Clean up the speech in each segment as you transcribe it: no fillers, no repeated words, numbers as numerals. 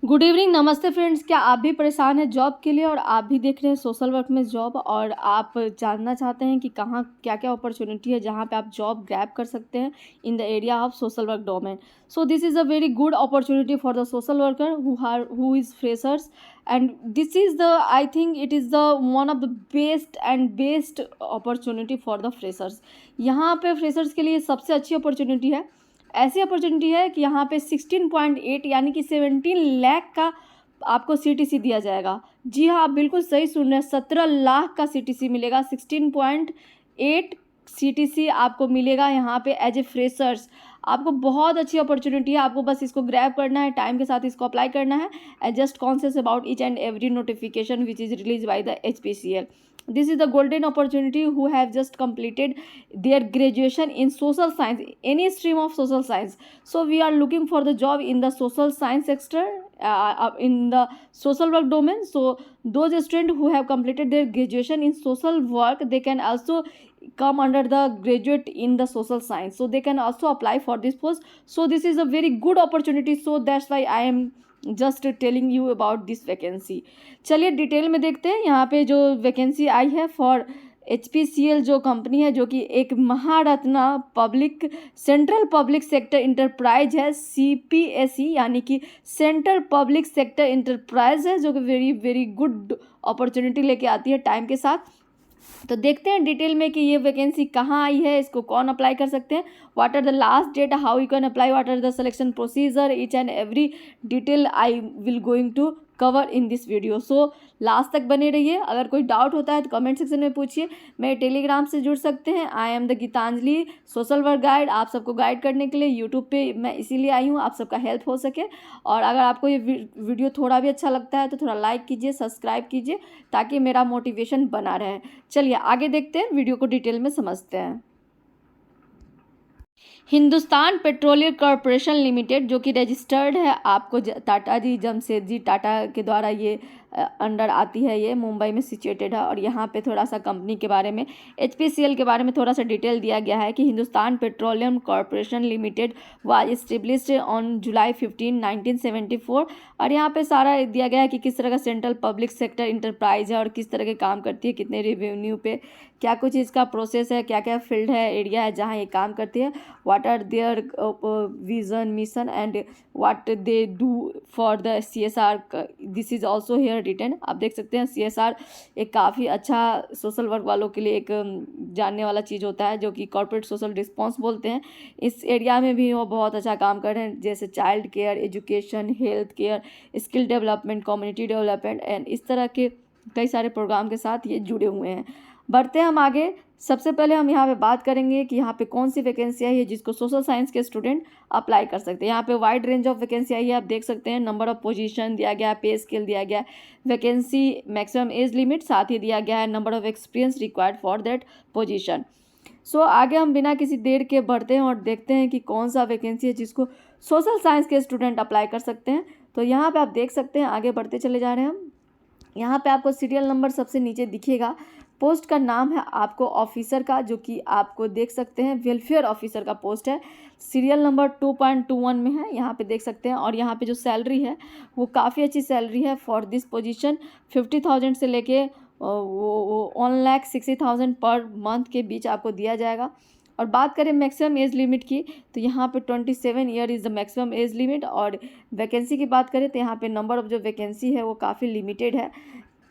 Good evening, नमस्ते friends. क्या आप भी परेशान हैं जॉब के लिए और आप भी देख रहे हैं सोशल वर्क में जॉब और आप जानना चाहते हैं कि कहाँ क्या क्या अपॉर्चुनिटी है जहाँ पे आप जॉब ग्रैब कर सकते हैं in the area of social work domain. So this is a very good opportunity for the social worker who is freshers and this is the I think it is the one of the best opportunity for the freshers. यहाँ पे freshers के लिए सबसे अच्छी opportunity है। ऐसी opportunity है कि यहाँ पे 16.8 यानी कि 17 लाख का आपको सीटीसी दिया जाएगा। जी हाँ, आप बिल्कुल सही सुन रहे हैं, 17 लाख का सीटीसी मिलेगा। 16.8 सीटीसी आपको मिलेगा यहाँ पे एज ए फ्रेशर्स। आपको बहुत अच्छी अपॉर्चुनिटी है, आपको बस इसको ग्रैब करना है, टाइम के साथ इसको अप्लाई करना है and just conscious about each and every notification which is release by the HPCL. This is the golden opportunity who have just completed their graduation in social science, any stream of social science. So we are looking for the job in the social science sector, in the social work domain. So those students who have completed their graduation in social work, they can also come under the graduate in the social science, so they can also apply for this post. So this is a very good opportunity, so that's why I am just telling you about this vacancy. चलिए detail में देखते हैं यहाँ पे जो vacancy आई है for HPCL जो company है, जो कि एक Maharatna public central public sector enterprise है, CPSE यानी कि सेंट्रल पब्लिक सेक्टर इंटरप्राइज है, जो कि वेरी वेरी गुड अपॉर्चुनिटी लेके आती है टाइम के साथ। तो देखते हैं डिटेल में कि ये वैकेंसी कहाँ आई है, इसको कौन अप्लाई कर सकते हैं, what are the last date, how you can apply, what are the selection procedure, each and every detail I will going to cover in this video. So last तक बने रहिए। अगर कोई डाउट होता है तो कमेंट सेक्शन में पूछिए। मेरे टेलीग्राम से जुड़ सकते हैं, I am the Gitanjali social work guide. आप सबको गाइड करने के लिए यूट्यूब पे मैं इसीलिए आई हूँ, आप सबका हेल्प हो सके। और अगर आपको ये वीडियो थोड़ा भी अच्छा लगता है तो थोड़ा लाइक कीजिए, सब्सक्राइब कीजिए, ताकि मेरा मोटिवेशन बना रहे। चलिए आगे देखते हैं, वीडियो को डिटेल में समझते हैं। हिंदुस्तान पेट्रोलियम कॉरपोरेशन लिमिटेड, जो कि रजिस्टर्ड है आपको टाटा जी जमशेदजी टाटा के द्वारा ये अंडर आती है, ये मुंबई में सिचुएटेड है। और यहाँ पे थोड़ा सा कंपनी के बारे में, HPCL के बारे में थोड़ा सा डिटेल दिया गया है कि Hindustan petroleum corporation limited was established on July 15, 1974। और यहाँ पे सारा दिया गया है कि किस तरह का सेंट्रल पब्लिक सेक्टर इंटरप्राइज है और किस तरह के काम करती है, कितने रेवेन्यू पे, क्या कुछ इसका प्रोसेस है, क्या क्या फील्ड है, एरिया है जहाँ ये काम करती है, what are their vision mission and what they do for the CSR। This is also here written. आप देख सकते हैं CSR एक काफ़ी अच्छा सोशल वर्क वालों के लिए एक जानने वाला चीज़ होता है, जो कि कॉर्पोरेट सोशल रिस्पॉन्स बोलते हैं। इस एरिया में भी वो बहुत अच्छा काम कर रहे हैं, जैसे child care, education, health care, skill development, community development and इस तरह के कई सारे प्रोग्राम के साथ ये जुड़े हुए हैं। बढ़ते हैं हम आगे। सबसे पहले हम यहाँ पे बात करेंगे कि यहाँ पे कौन सी वैकेंसी आई है जिसको सोशल साइंस के स्टूडेंट अप्लाई कर सकते हैं। यहाँ पे वाइड रेंज ऑफ वैकेंसी आई है, आप देख सकते हैं। नंबर ऑफ पोजीशन दिया गया है, पे स्केल दिया गया है, वैकेंसी मैक्सिमम एज लिमिट साथ ही दिया गया है, number of experience required for that position. So आगे हम बिना किसी देर के बढ़ते हैं और देखते हैं कि कौन सा वैकेंसी है जिसको सोशल साइंस के स्टूडेंट अप्लाई कर सकते हैं। तो यहाँ पर आप देख सकते हैं, आगे बढ़ते चले जा रहे हैं हम। यहाँ पे आपको सीरियल नंबर सबसे नीचे दिखेगा, पोस्ट का नाम है आपको ऑफिसर का, जो कि आपको देख सकते हैं वेलफेयर ऑफिसर का पोस्ट है, सीरियल नंबर 2.21 में है, यहाँ पे देख सकते हैं। और यहाँ पे जो सैलरी है वो काफ़ी अच्छी सैलरी है फॉर दिस पोजीशन। 50,000 से लेके वो 1,60,000 पर मंथ के बीच आपको दिया जाएगा। और बात करें मैक्सिमम एज लिमिट की, तो यहाँ पे 27 year is the maximum age limit. और वैकेंसी की बात करें तो यहाँ पे नंबर ऑफ जो वैकेंसी है वो काफ़ी लिमिटेड है,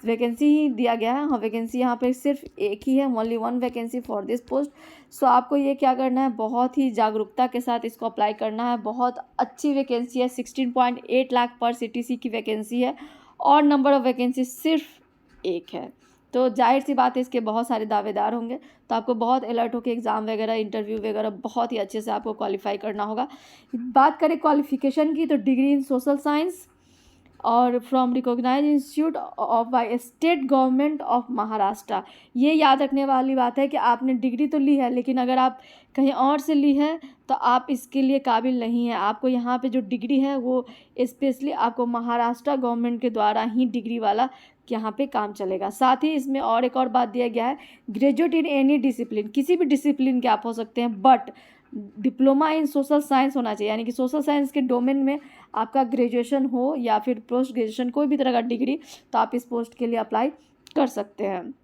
वैकेंसी ही दिया गया है। हाँ, वैकेंसी यहाँ पे सिर्फ एक ही है, only one vacancy for this post. So आपको ये क्या करना है, बहुत ही जागरूकता के साथ इसको अप्लाई करना है। बहुत अच्छी वैकेंसी है, 16.8 लाख पर CTC की वैकेंसी है और नंबर ऑफ़ वैकेंसी सिर्फ एक है। तो जाहिर सी बात है इसके बहुत सारे दावेदार होंगे, तो आपको बहुत अलर्ट होकर एग्ज़ाम वगैरह, इंटरव्यू वगैरह बहुत ही अच्छे से आपको क्वालिफाई करना होगा। बात करें क्वालिफिकेशन की, तो डिग्री इन सोशल साइंस और from recognize institute of by state government of Maharashtra. ये याद रखने वाली बात है कि आपने डिग्री तो ली है, लेकिन अगर आप कहीं और से ली है तो आप इसके लिए काबिल नहीं है। आपको यहाँ पे जो डिग्री है वो स्पेशली आपको महाराष्ट्र गवर्नमेंट के द्वारा ही डिग्री वाला यहाँ पे काम चलेगा। साथ ही इसमें और एक और बात दिया गया है, ग्रेजुएट इन एनी डिसिप्लिन, किसी भी डिसिप्लिन के आप हो सकते हैं, but diploma in social science होना चाहिए, यानी कि सोशल साइंस के डोमेन में आपका ग्रेजुएशन हो या फिर पोस्ट ग्रेजुएशन कोई भी तरह का डिग्री, तो आप इस पोस्ट के लिए अप्लाई कर सकते हैं।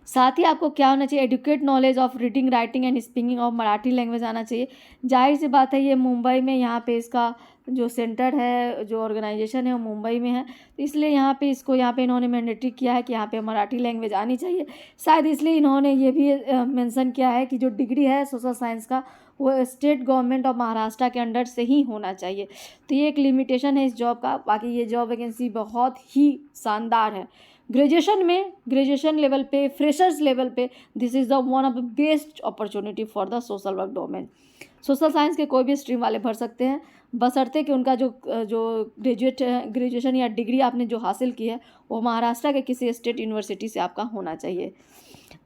साथ ही आपको क्या होना चाहिए, educate knowledge of reading writing and speaking of Marathi language आना चाहिए। जाहिर सी बात है ये मुंबई में यहाँ पे इसका जो सेंटर है, जो ऑर्गेनाइजेशन है वो मुंबई में है, तो इसलिए यहाँ पे इन्होंने मैंडेटरी किया है कि यहाँ पे मराठी लैंग्वेज आनी चाहिए। शायद इसलिए इन्होंने ये भी मेंशन किया है कि जो डिग्री है सोशल साइंस का वो स्टेट गवर्नमेंट ऑफ महाराष्ट्र के अंडर से ही होना चाहिए। तो ये एक लिमिटेशन है इस जॉब का। बाकी ये जॉब वैकेंसी बहुत ही शानदार है। ग्रेजुएशन लेवल पे, फ्रेशर्स लेवल पे this is the one of the best opportunity for the social work domain. Social science के कोई भी स्ट्रीम वाले भर सकते हैं, बशर्ते कि उनका जो ग्रेजुएशन या डिग्री आपने जो हासिल की है वो महाराष्ट्र के किसी स्टेट यूनिवर्सिटी से आपका होना चाहिए।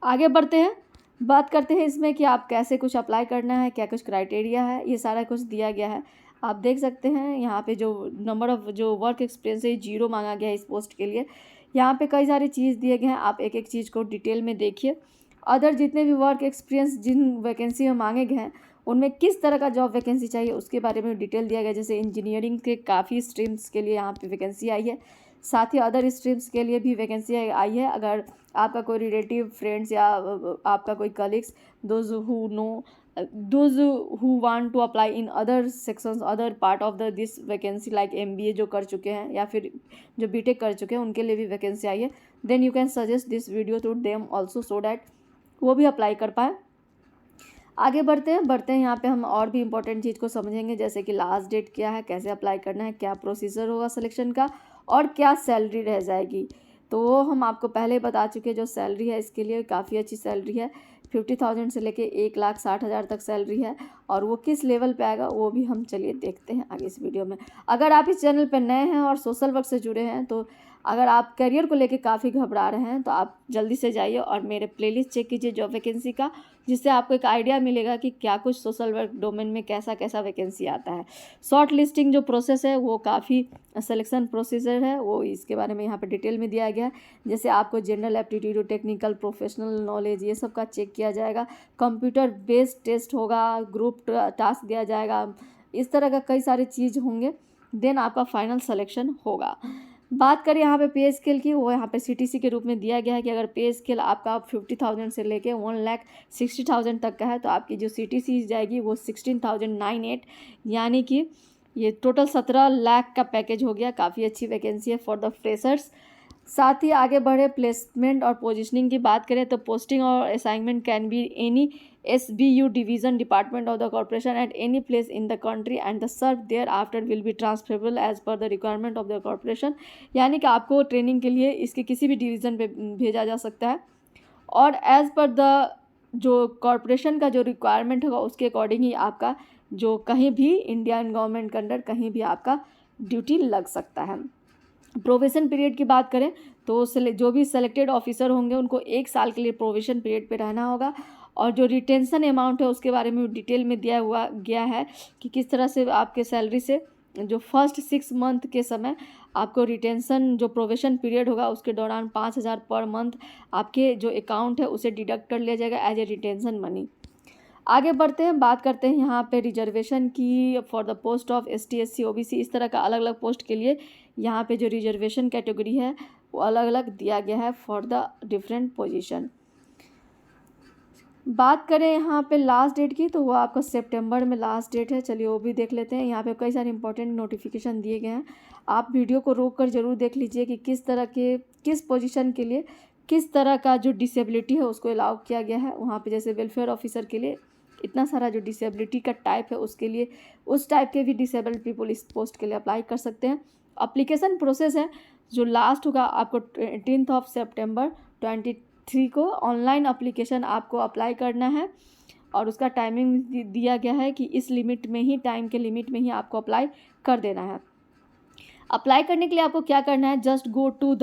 आगे बढ़ते हैं, बात करते हैं इसमें कि आप कैसे कुछ अप्लाई करना है, क्या कुछ क्राइटेरिया है, ये सारा कुछ दिया गया है। आप देख सकते हैं यहाँ पे जो नंबर ऑफ जो वर्क एक्सपीरियंस है 0 मांगा गया है इस पोस्ट के लिए। यहाँ पे कई सारी चीज़ दिए गए हैं, आप एक एक चीज़ को डिटेल में देखिए। अदर जितने भी वर्क एक्सपीरियंस जिन वैकेंसी में मांगे गए हैं उनमें किस तरह का जॉब वैकेंसी चाहिए उसके बारे में डिटेल दिया गया। जैसे इंजीनियरिंग के काफ़ी स्ट्रीम्स के लिए यहाँ पे वैकेंसी आई है, साथ ही अदर स्ट्रीम्स के लिए भी वैकेंसी आई है। अगर आपका कोई रिलेटिव, फ्रेंड्स या आपका कोई colleagues, those who want to apply in other sections, other part of this vacancy like MBA जो कर चुके हैं या फिर जो BTech कर चुके हैं उनके लिए भी वैकेंसी आई है, then you can suggest this video to them also so that वो भी अप्लाई कर पाए। आगे बढ़ते हैं यहाँ पे हम और भी इम्पोर्टेंट चीज़ को समझेंगे, जैसे कि लास्ट डेट क्या है, कैसे अप्लाई करना है, क्या प्रोसीजर होगा सिलेक्शन का और क्या सैलरी रह जाएगी। तो वो हम आपको पहले बता चुके हैं। जो सैलरी है इसके लिए काफ़ी अच्छी सैलरी है, 50,000 से लेके 1,60,000 तक सैलरी है। और वो किस लेवल पे आएगा वो भी हम चलिए देखते हैं आगे इस वीडियो में। अगर आप इस चैनल पे नए हैं और सोशल वर्क से जुड़े हैं, तो अगर आप करियर को लेके काफ़ी घबरा रहे हैं तो आप जल्दी से जाइए और मेरे प्लेलिस्ट चेक कीजिए जॉब वैकेंसी का, जिससे आपको एक आइडिया मिलेगा कि क्या कुछ सोशल वर्क डोमेन में कैसा कैसा वैकेंसी आता है। शॉर्ट लिस्टिंग जो प्रोसेस है वो काफ़ी सिलेक्शन प्रोसीजर है, वो इसके बारे में यहाँ पर डिटेल में दिया गया है। जैसे आपको general aptitude, technical, professional knowledge, ये सब का चेक किया जाएगा। कंप्यूटर बेस्ड टेस्ट होगा, ग्रुप टास्क दिया जाएगा, इस तरह का कई सारे चीज़ होंगे, देन आपका फाइनल सिलेक्शन होगा। बात करें यहाँ पे पे स्केल की, वो यहाँ पे CTC के रूप में दिया गया है कि अगर पे स्केल आपका 50,000 से लेके 1,60,000 तक का है तो आपकी जो CTC जाएगी वो 16,098, यानी कि ये टोटल 17 लाख का पैकेज हो गया। काफ़ी अच्छी वैकेंसी है फॉर द फ्रेशर्स। साथ ही आगे बढ़े प्लेसमेंट और पोजिशनिंग की बात करें तो पोस्टिंग और assignment can be any SBU division department of the corporation at any place in the country and the serve thereafter will be transferable as per the requirement of the corporation। यानी कि आपको training के लिए इसके किसी भी division पे भेजा जा सकता है और एज़ पर द जो कॉरपोरेशन का जो रिक्वायरमेंट होगा उसके अकॉर्डिंग ही आपका जो कहीं भी इंडियन गवर्नमेंट के अंडर कहीं भी आपका ड्यूटी लग सकता है। प्रोवेशन पीरियड की बात करें तो जो भी सेलेक्टेड ऑफिसर होंगे उनको 1 साल के लिए प्रोवेशन पीरियड पे रहना होगा। और जो रिटेंशन अमाउंट है उसके बारे में डिटेल में दिया हुआ गया है कि किस तरह से आपके सैलरी से जो फर्स्ट 6 मंथ के समय आपको रिटेंशन जो प्रोवेशन पीरियड होगा उसके दौरान 5,000 पर मंथ आपके जो अकाउंट है उसे डिडक्ट कर लिया जाएगा एज ए रिटेंशन मनी। आगे बढ़ते हैं, बात करते हैं यहाँ पे रिजर्वेशन की for the post of ST SC OBC, इस तरह का अलग अलग पोस्ट के लिए यहाँ पे जो रिजर्वेशन कैटेगरी है वो अलग अलग दिया गया है फॉर द डिफरेंट पोजीशन। बात करें यहाँ पे लास्ट डेट की तो वो आपका सितंबर में लास्ट डेट है, चलिए वो भी देख लेते हैं। यहाँ पे कई सारे इंपॉर्टेंट नोटिफिकेशन दिए गए हैं, आप वीडियो को रोक कर ज़रूर देख लीजिए कि किस पोजीशन के लिए किस तरह का जो डिसेबिलिटी है उसको अलाउ किया गया है। वहाँ पे जैसे वेलफेयर ऑफिसर के लिए इतना सारा जो डिसेबिलिटी का टाइप है उसके लिए उस टाइप के भी डिसेबल्ड पीपल इस पोस्ट के लिए अप्लाई कर सकते हैं। अप्लीकेशन प्रोसेस है जो लास्ट होगा आपको 18 सितंबर 2023 को ऑनलाइन अप्लीकेशन आपको अप्लाई करना है और उसका टाइमिंग दिया गया है कि इस लिमिट में ही, टाइम के लिमिट में ही आपको अप्लाई कर देना है। अप्लाई करने के लिए आपको क्या करना है, just go to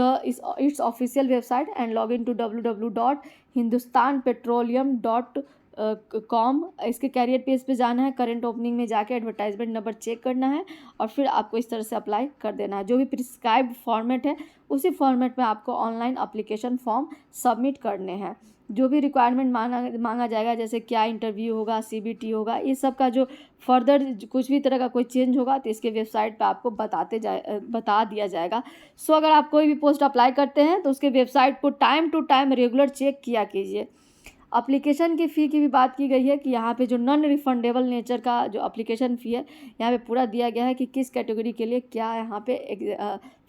its official website and log in to www.hindustanpetroleum.gov com, इसके कैरियर पेज पे जाना है, करंट ओपनिंग में जाके एडवर्टाइजमेंट नंबर चेक करना है और फिर आपको इस तरह से अप्लाई कर देना है। जो भी प्रिस्क्राइब्ड फॉर्मेट है उसी फॉर्मेट में आपको ऑनलाइन अप्लीकेशन फॉर्म सबमिट करने हैं। जो भी रिक्वायरमेंट मांगा जाएगा, जैसे क्या इंटरव्यू होगा, CBT होगा, ये सब का जो फर्दर कुछ भी तरह का कोई चेंज होगा तो इसके वेबसाइट पे आपको बता दिया जाएगा। सो अगर आप कोई भी पोस्ट अप्लाई करते हैं तो उसके वेबसाइट को time to time regular check किया कीजिए। एप्लीकेशन की फ़ी की भी बात की गई है कि यहाँ पे जो नॉन रिफंडेबल नेचर का जो एप्लीकेशन फ़ी है यहाँ पे पूरा दिया गया है कि किस कैटेगरी के लिए क्या यहाँ पे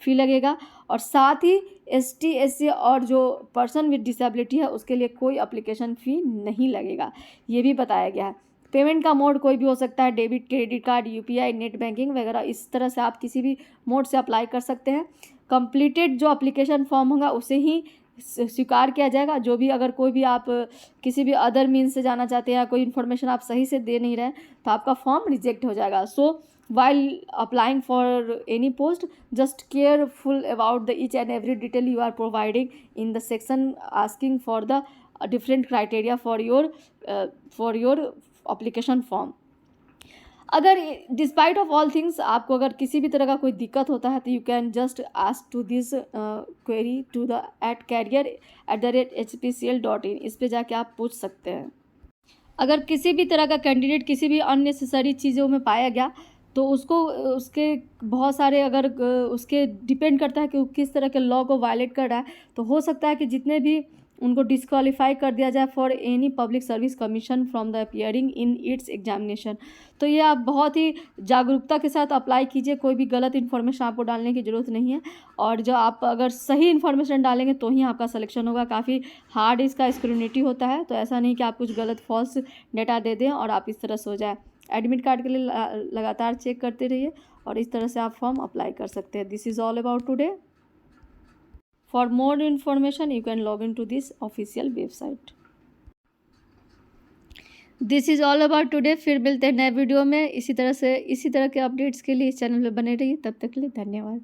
फ़ी लगेगा, और साथ ही ST SC और जो पर्सन विद डिसेबिलिटी है उसके लिए कोई एप्लीकेशन फ़ी नहीं लगेगा, ये भी बताया गया है। पेमेंट का मोड कोई भी हो सकता है, debit, credit card, UPI, net banking वगैरह, इस तरह से आप किसी भी मोड से अप्लाई कर सकते हैं। कंप्लीटेड जो एप्लीकेशन फॉर्म होगा उसे ही स्वीकार किया जाएगा। जो भी अगर कोई भी आप किसी भी अदर मीन्स से जाना चाहते हैं, कोई इन्फॉर्मेशन आप सही से दे नहीं रहे तो आपका फॉर्म रिजेक्ट हो जाएगा। सो while applying for any post, just careful about the each and every detail you are providing in the section asking for the different criteria for your application form. अगर डिस्पाइट ऑफ ऑल थिंग्स आपको अगर किसी भी तरह का कोई दिक्कत होता है तो you can just ask to this query to the @career@hpcl.in, इस पे जाके आप पूछ सकते हैं। अगर किसी भी तरह का कैंडिडेट किसी भी अननेसेसरी चीज़ों में पाया गया तो उसको उसके बहुत सारे अगर उसके डिपेंड करता है कि वो किस तरह के लॉ को वायलेट कर रहा है, तो हो सकता है कि जितने भी उनको डिस्क्वालीफाई कर दिया जाए for any public service commission from the appearing in its examination. तो ये आप बहुत ही जागरूकता के साथ अप्लाई कीजिए, कोई भी गलत इन्फॉर्मेशन आपको डालने की ज़रूरत नहीं है, और जो आप अगर सही इन्फॉर्मेशन डालेंगे तो ही आपका सिलेक्शन होगा। काफ़ी हार्ड इसका स्क्रूनिटी होता है, तो ऐसा नहीं कि आप कुछ गलत फॉल्स डेटा दे दें और आप इस तरह से हो जाए। एडमिट कार्ड के लिए लगातार चेक करते रहिए और इस तरह से आप फॉर्म अप्लाई कर सकते हैं। This is all about today. For more information, you can log into this official website. This is all about today. फिर मिलते हैं नए वीडियो में इसी तरह के अपडेट्स के लिए इस चैनल पर बने रहिए। तब तक के लिए धन्यवाद।